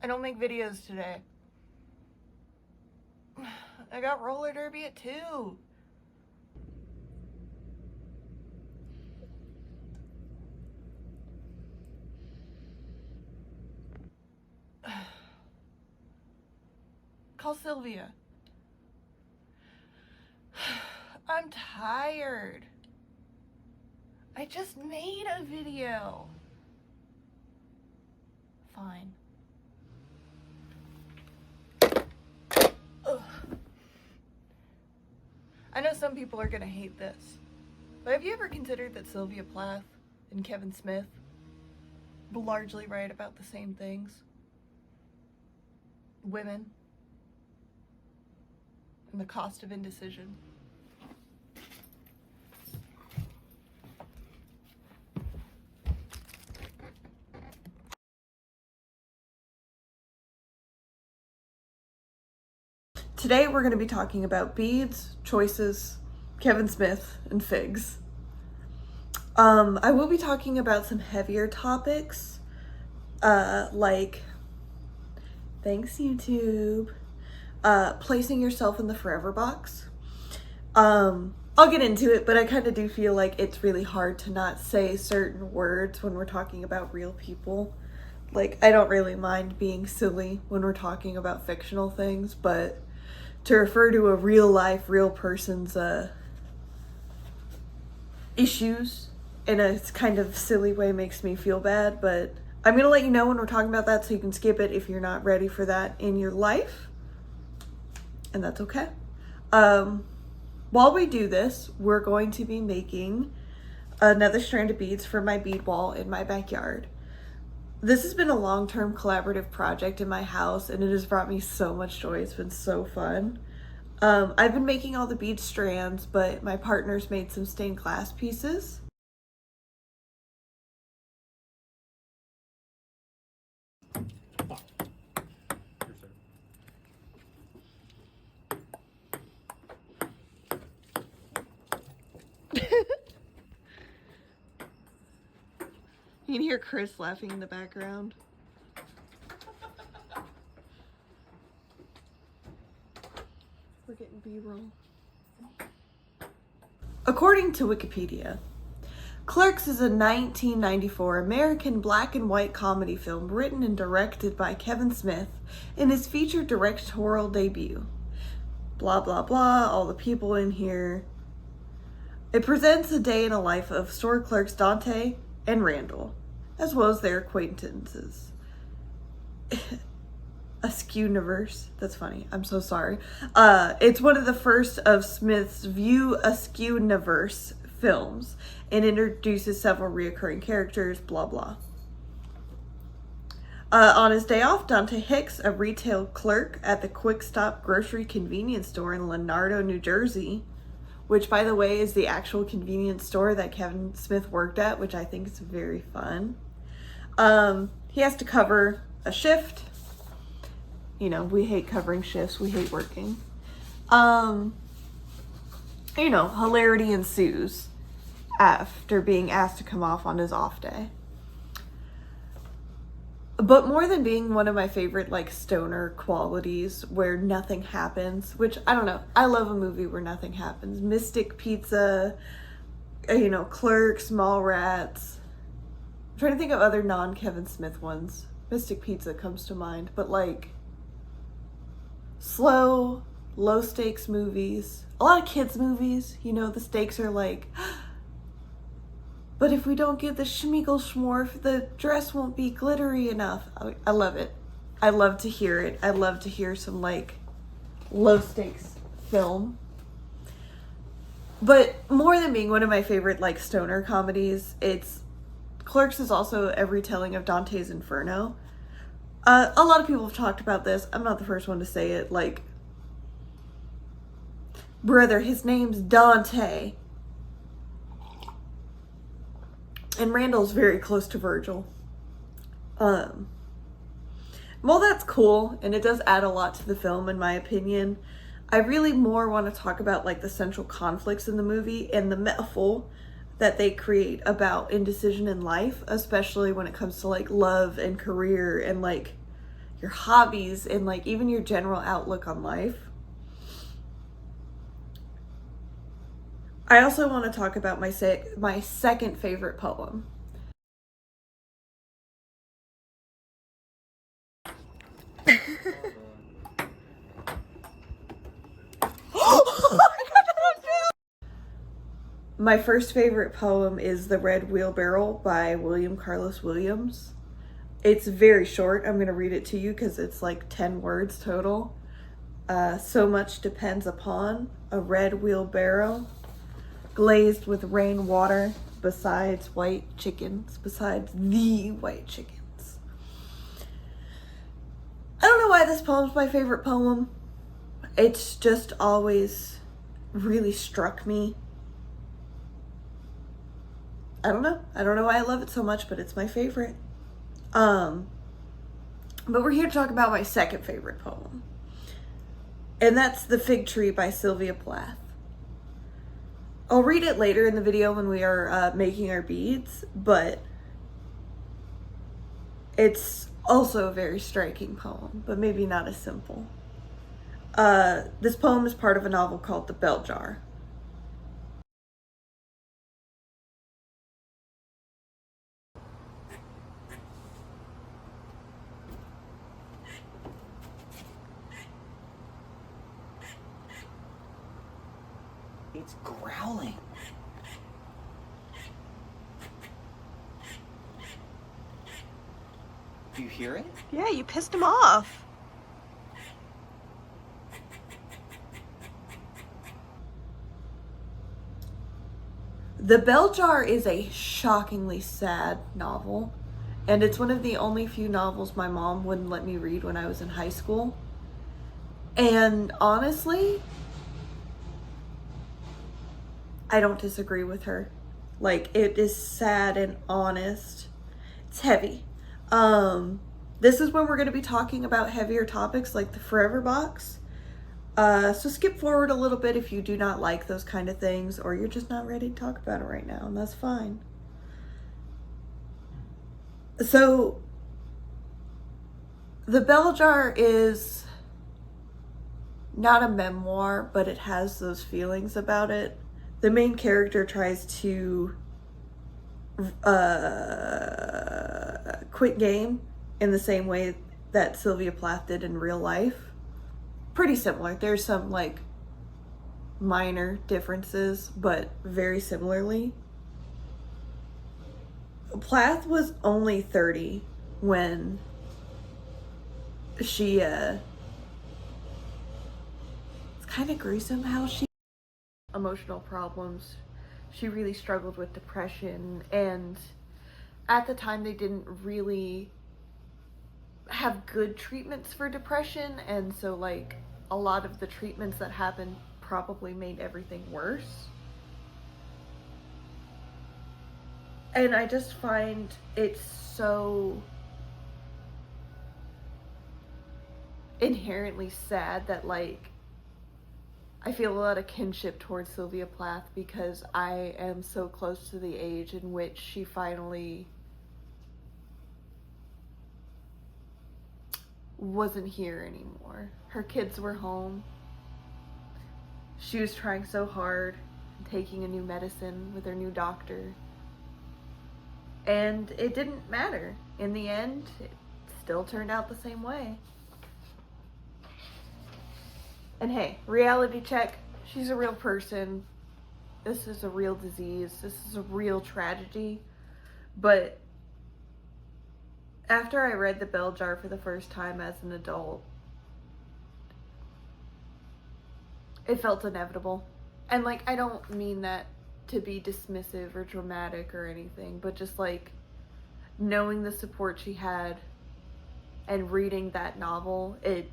I don't make videos today. I got roller derby at 2. Call Sylvia. I'm tired. I just made a video. Fine. Ugh. I know some people are gonna hate this, but have you ever considered that Sylvia Plath and Kevin Smith largely write about the same things? Women and the cost of indecision. Today we're going to be talking about beads, choices, Kevin Smith, and figs. I will be talking about some heavier topics, like, thanks YouTube, placing yourself in the forever box. I'll get into it, but I kind of do feel like it's really hard to not say certain words when we're talking about real people. Like, I don't really mind being silly when we're talking about fictional things, but to refer to a real life, real person's issues in a kind of silly way makes me feel bad, but I'm going to let you know when we're talking about that so you can skip it if you're not ready for that in your life, and that's okay. While we do this, we're going to be making another strand of beads for my bead wall in my backyard. This has been a long-term collaborative project in my house, and it has brought me so much joy. It's been so fun. I've been making all the bead strands, but my partner's made some stained glass pieces. You can hear Chris laughing in the background. We're getting B-roll. According to Wikipedia, Clerks is a 1994 American black and white comedy film written and directed by Kevin Smith in his feature directorial debut. Blah, blah, blah, all the people in here. It presents a day in a life of store clerks Dante and Randall, as well as their acquaintances. Askew-niverse. That's funny. I'm so sorry. It's one of the first of Smith's View Askew-niverse films and introduces several reoccurring characters, blah, blah. On his day off, Dante Hicks, a retail clerk at the Quick Stop grocery convenience store in Leonardo, New Jersey, which, by the way, is the actual convenience store that Kevin Smith worked at, which I think is very fun. He has to cover a shift. You know, we hate covering shifts. We hate working. Hilarity ensues after being asked to come off on his off day. But more than being one of my favorite, like, stoner qualities where nothing happens, which, I don't know, I love a movie where nothing happens. Mystic Pizza, Clerks, Mallrats. I'm trying to think of other non-Kevin Smith ones. Mystic Pizza comes to mind, but, like, slow, low-stakes movies. A lot of kids' movies, the stakes are like, but if we don't get the schmeagle schmorf, the dress won't be glittery enough. I love it. I love to hear it. I love to hear some, like, low-stakes film. But more than being one of my favorite, like, stoner comedies, Clerks is also a retelling of Dante's Inferno. A lot of people have talked about this. I'm not the first one to say it. Like, brother, his name's Dante. And Randall's very close to Virgil. Well, that's cool, and it does add a lot to the film, in my opinion. I really more want to talk about, like, the central conflicts in the movie and the metaphor that they create about indecision in life, especially when it comes to, like, love and career and, like, your hobbies, and like even your general outlook on life. I also want to talk about my second favorite poem. My first favorite poem is The Red Wheelbarrow by William Carlos Williams. It's very short. I'm going to read it to you because it's like 10 words total. So much depends upon a red wheelbarrow glazed with rainwater besides the white chickens. I don't know why this poem's my favorite poem. It's just always really struck me. I don't know why I love it so much, but it's my favorite. But we're here to talk about my second favorite poem. And that's The Fig Tree by Sylvia Plath. I'll read it later in the video when we are making our beads, but it's also a very striking poem, but maybe not as simple. This poem is part of a novel called The Bell Jar. It's growling. Do you hear it? Yeah, you pissed him off. The Bell Jar is a shockingly sad novel, and it's one of the only few novels my mom wouldn't let me read when I was in high school. And honestly, I don't disagree with her. Like, it is sad and honest. It's heavy. This is when we're going to be talking about heavier topics like the Forever Box. So skip forward a little bit if you do not like those kind of things, or you're just not ready to talk about it right now, and that's fine. So, The Bell Jar is not a memoir, but it has those feelings about it. The main character tries to quit game in the same way that Sylvia Plath did in real life. Pretty similar. There's some like minor differences, but very similarly. Plath was only 30 when she it's kind of gruesome how she emotional problems. She really struggled with depression, and at the time they didn't really have good treatments for depression, and so like a lot of the treatments that happened probably made everything worse. And I just find it so inherently sad that like I feel a lot of kinship towards Sylvia Plath because I am so close to the age in which she finally wasn't here anymore. Her kids were home. She was trying so hard, taking a new medicine with her new doctor. And it didn't matter. In the end, it still turned out the same way. And hey, reality check, she's a real person. This is a real disease. This is a real tragedy. But after I read The Bell Jar for the first time as an adult, it felt inevitable. And like, I don't mean that to be dismissive or dramatic or anything, but just like knowing the support she had and reading that novel, it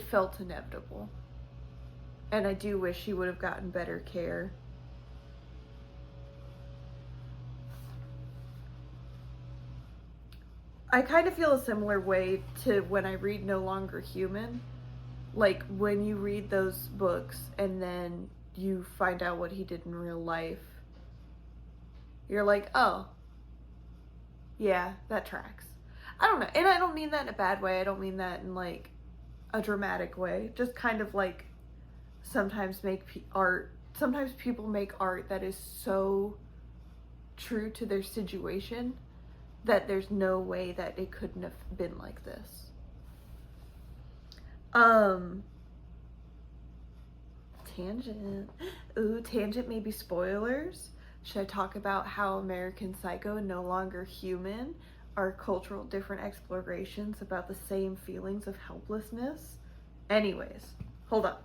felt inevitable. And I do wish she would have gotten better care. I kind of feel a similar way to when I read No Longer Human. Like when you read those books and then you find out what he did in real life, you're like, oh, yeah, that tracks. I don't know. And I don't mean that in a bad way. I don't mean that in, like, a dramatic way. Just kind of, like, sometimes people make art that is so true to their situation that there's no way that it couldn't have been like this. Tangent. Ooh, tangent, maybe spoilers. Should I talk about how American Psycho and No Longer Human are cultural different explorations about the same feelings of helplessness? Anyways, hold on.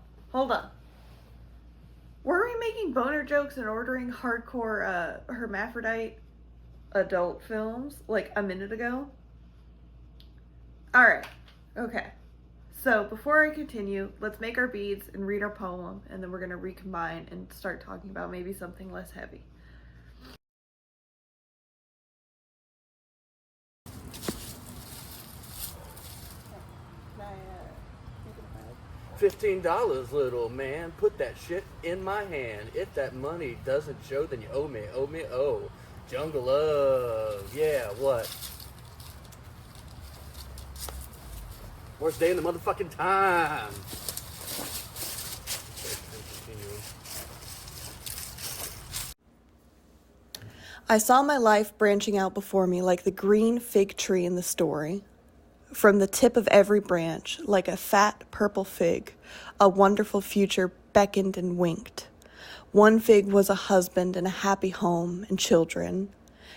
Were we making boner jokes and ordering hardcore hermaphrodite adult films like a minute ago? Alright, okay. So before I continue, let's make our beads and read our poem, and then we're going to recombine and start talking about maybe something less heavy. $15, little man. Put that shit in my hand. If that money doesn't show, then you owe me, oh. Jungle Love. Yeah, what? Worst day in the motherfucking time. I saw my life branching out before me like the green fig tree in the story. From the tip of every branch, like a fat purple fig, a wonderful future beckoned and winked. One fig was a husband and a happy home and children,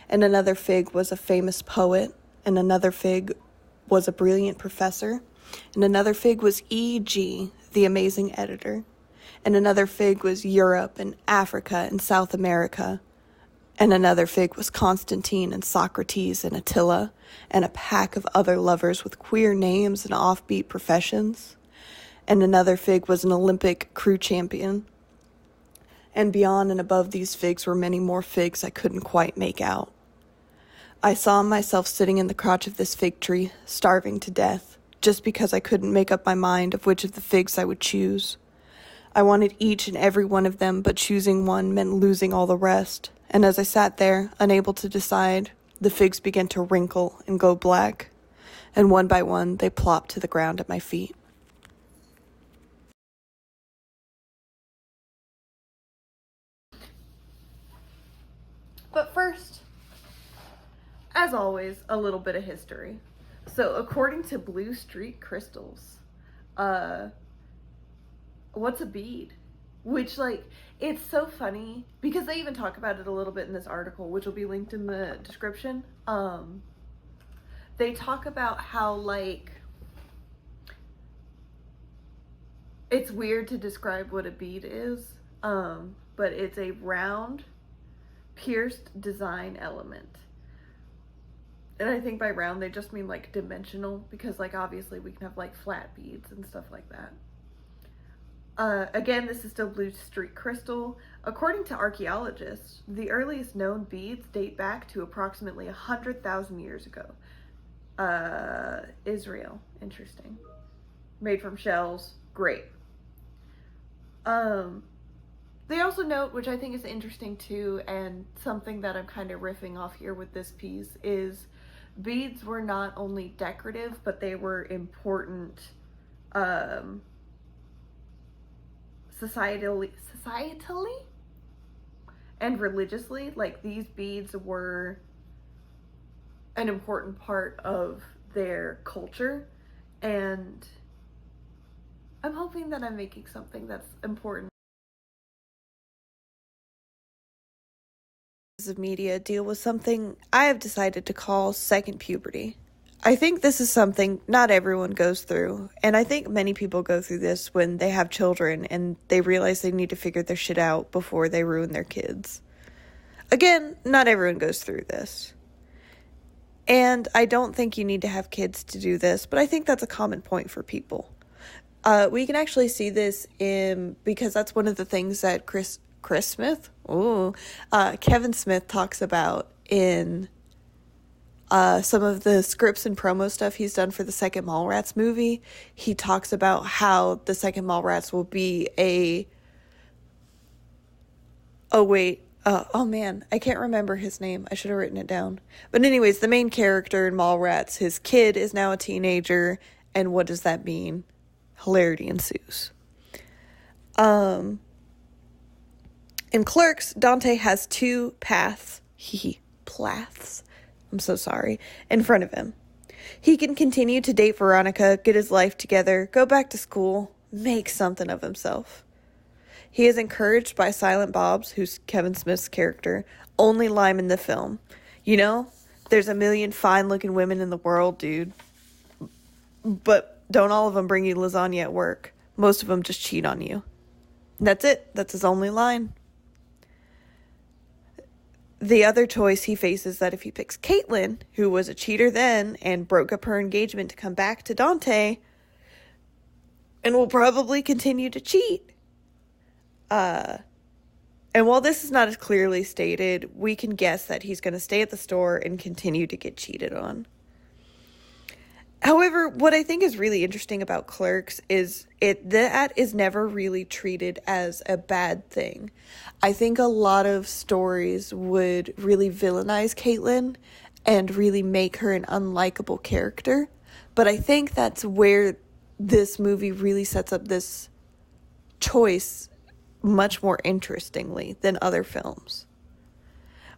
and another fig was a famous poet, and another fig was a brilliant professor, and another fig was E.G., the amazing editor, and another fig was Europe and Africa and South America, and another fig was Constantine and Socrates and Attila, and a pack of other lovers with queer names and offbeat professions. And another fig was an Olympic crew champion. And beyond and above these figs were many more figs I couldn't quite make out. I saw myself sitting in the crotch of this fig tree, starving to death, just because I couldn't make up my mind of which of the figs I would choose. I wanted each and every one of them, but choosing one meant losing all the rest. And as I sat there, unable to decide, the figs began to wrinkle and go black, and one by one they plopped to the ground at my feet. But first, as always, a little bit of history. So according to Blue Street Crystals, what's a bead? Which, like, it's so funny because they even talk about it a little bit in this article, which will be linked in the description. They talk about how, like, it's weird to describe what a bead is, but it's a round, pierced design element. And I think by round, they just mean, like, dimensional, because, like, obviously we can have, like, flat beads and stuff like that. Again, this is still Blue Street Crystal. According to archaeologists, the earliest known beads date back to approximately 100,000 years ago. Israel, interesting. Made from shells, great. They also note, which I think is interesting too, and something that I'm kind of riffing off here with this piece, is beads were not only decorative, but they were important, societally and religiously. Like, these beads were an important part of their culture, and I'm hoping that I'm making something that's important. Of media deal with something I have decided to call second puberty. I think this is something not everyone goes through, and I think many people go through this when they have children and they realize they need to figure their shit out before they ruin their kids. Again, not everyone goes through this. And I don't think you need to have kids to do this, but I think that's a common point for people. We can actually see this because that's one of the things that Kevin Smith talks about in some of the scripts and promo stuff he's done for the second Mallrats movie. He talks about how the second Mallrats will be Oh man, I can't remember his name. I should have written it down. But anyways, the main character in Mallrats, his kid is now a teenager, and what does that mean? Hilarity ensues. In Clerks, Dante has two paths. Plaths. I'm so sorry. In front of him. He can continue to date Veronica, get his life together, go back to school, make something of himself. He is encouraged by Silent Bob's, who's Kevin Smith's character, only lime in the film. You know, there's a million fine-looking women in the world, dude. But don't all of them bring you lasagna at work. Most of them just cheat on you. That's it. That's his only line. The other choice he faces that if he picks Caitlin, who was a cheater then and broke up her engagement to come back to Dante, and will probably continue to cheat. And while this is not as clearly stated, we can guess that he's going to stay at the store and continue to get cheated on. However, what I think is really interesting about Clerks is that is never really treated as a bad thing. I think a lot of stories would really villainize Caitlin and really make her an unlikable character. But I think that's where this movie really sets up this choice much more interestingly than other films.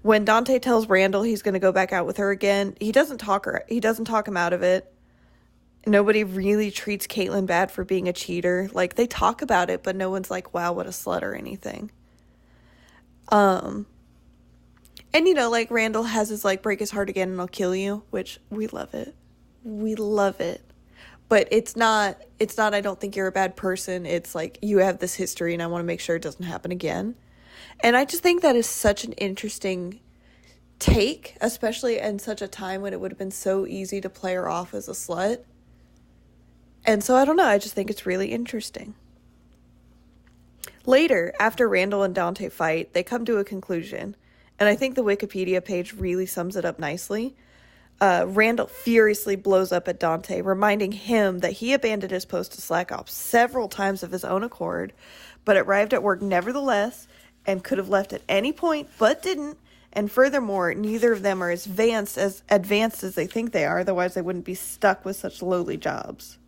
When Dante tells Randall he's going to go back out with her again, he doesn't talk him out of it. Nobody really treats Caitlin bad for being a cheater. Like, they talk about it, but no one's like, wow, what a slut or anything. And, you know, like, Randall has his, like, break his heart again and I'll kill you, which we love it. We love it. But it's not, I don't think you're a bad person. It's like, you have this history and I want to make sure it doesn't happen again. And I just think that is such an interesting take, especially in such a time when it would have been so easy to play her off as a slut. And so I don't know, I just think it's really interesting. Later, after Randall and Dante fight, they come to a conclusion. And I think the Wikipedia page really sums it up nicely. Randall furiously blows up at Dante, reminding him that he abandoned his post to Slack Ops several times of his own accord, but arrived at work nevertheless, and could have left at any point, but didn't. And furthermore, neither of them are as advanced as they think they are, otherwise they wouldn't be stuck with such lowly jobs.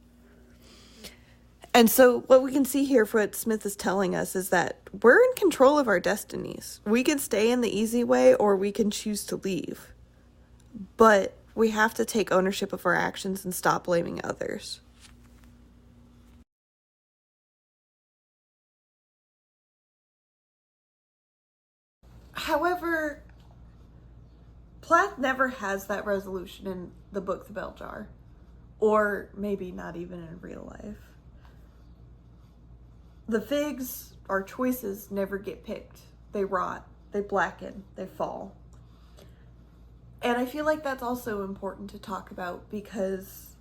And so what we can see here for what Smith is telling us is that we're in control of our destinies. We can stay in the easy way or we can choose to leave. But we have to take ownership of our actions and stop blaming others. However, Plath never has that resolution in the book The Bell Jar. Or maybe not even in real life. The figs, our choices, never get picked. They rot, they blacken, they fall. And I feel like that's also important to talk about because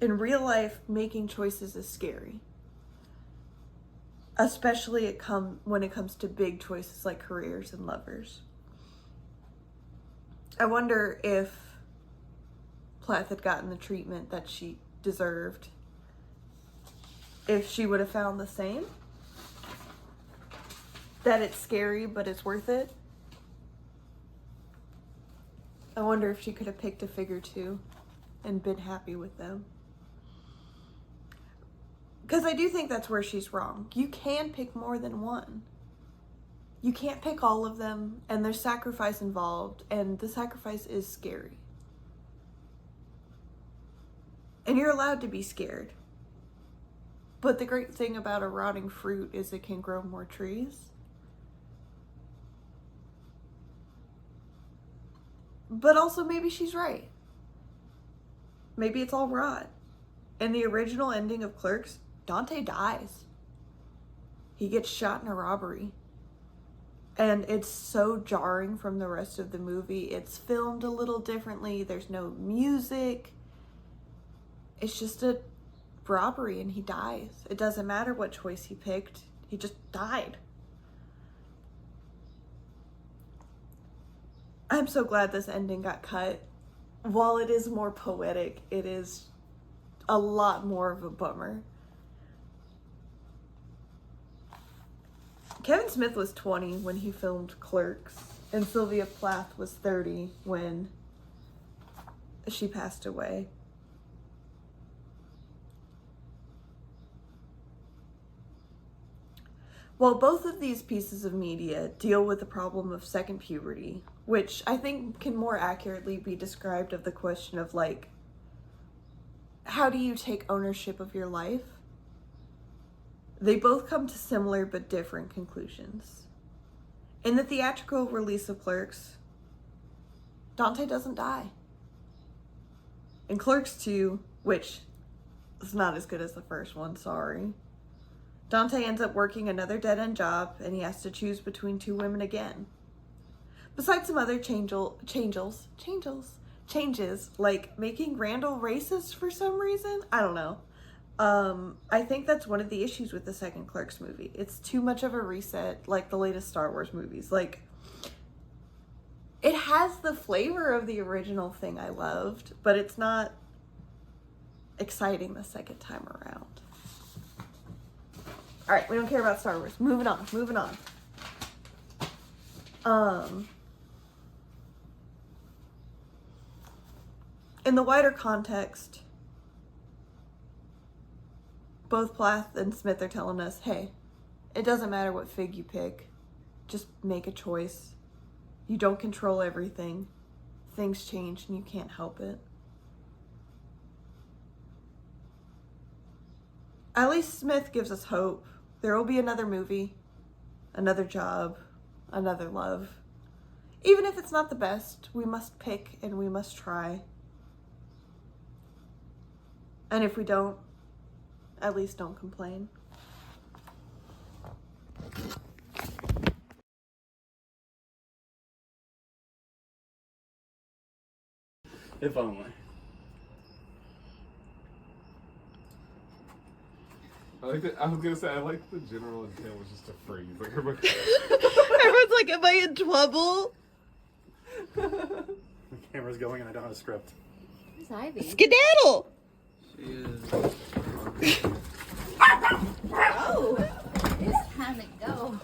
in real life, making choices is scary. Especially when it comes to big choices like careers and lovers. I wonder if Plath had gotten the treatment that she deserved, if she would have found the same. That it's scary, but it's worth it. I wonder if she could have picked a fig or two and been happy with them. Because I do think that's where she's wrong. You can pick more than one. You can't pick all of them, and there's sacrifice involved, and the sacrifice is scary. And you're allowed to be scared. But the great thing about a rotting fruit is it can grow more trees. But also maybe she's right. Maybe it's all rot. In the original ending of Clerks, Dante dies. He gets shot in a robbery. And it's so jarring from the rest of the movie. It's filmed a little differently. There's no music. It's just a robbery and he dies. It doesn't matter what choice he picked. He just died. I'm so glad this ending got cut. While it is more poetic, it is a lot more of a bummer. Kevin Smith was 20 when he filmed Clerks, and Sylvia Plath was 30 when she passed away. Well, both of these pieces of media deal with the problem of second puberty, which I think can more accurately be described of the question of, like, how do you take ownership of your life? They both come to similar but different conclusions. In the theatrical release of Clerks, Dante doesn't die. In Clerks 2, which is not as good as the first one, sorry, Dante ends up working another dead-end job, and he has to choose between two women again. Besides some other changes, like making Randall racist for some reason, I don't know. I think that's one of the issues with the second Clerks movie. It's too much of a reset, like the latest Star Wars movies. Like, it has the flavor of the original thing I loved, but it's not exciting the second time around. All right, we don't care about Star Wars. Moving on. In the wider context, both Plath and Smith are telling us, hey, it doesn't matter what fig you pick. Just make a choice. You don't control everything. Things change and you can't help it. At least Smith gives us hope. There will be another movie, another job, another love. Even if it's not the best, we must pick and we must try. And if we don't, at least don't complain. If only. I like that. I was gonna say I like the general intent was just to freeze. Like everybody. Everyone's like, am I in trouble? The camera's going and I don't have a script. Where's Ivy? Skedaddle! She is. Oh, it's time to go.